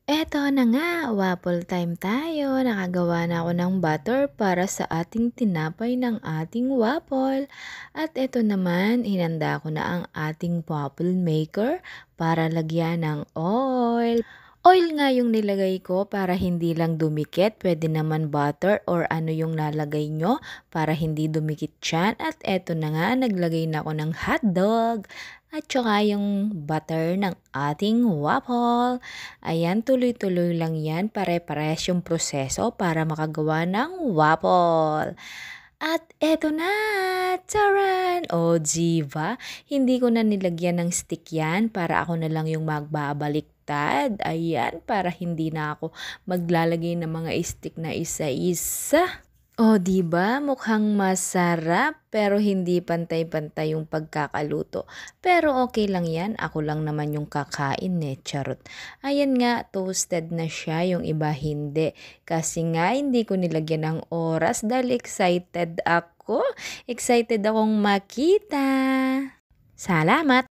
Eto na nga, waffle time tayo. Nakagawa na ako ng butter para sa ating tinapay ng ating waffle. At eto naman, hinanda ko na ang ating waffle maker para lagyan ng oil. Oil nga yung nilagay ko para hindi lang dumikit. Pwede naman butter or ano yung nalagay nyo para hindi dumikit yan. At eto na nga, naglagay na ako ng hotdog at saka yung butter ng ating waffle. Ayan, tuloy-tuloy lang yan. Pare-parehas yung proseso para makagawa ng waffle. At eto na! Taran! O, diba? Hindi ko na nilagyan ng stick yan para ako na lang yung magbabaliktad. Ayan, para hindi na ako maglalagay ng mga stick na isa-isa. O, 'di ba mukhang masarap pero hindi pantay-pantay yung pagkakaluto. Pero okay lang 'yan, ako lang naman yung kakain, eh, charot. Ayan nga, toasted na siya, yung iba hindi. Kasi nga hindi ko nilagyan ng oras dahil excited ako. Excited akong makita. Salamat!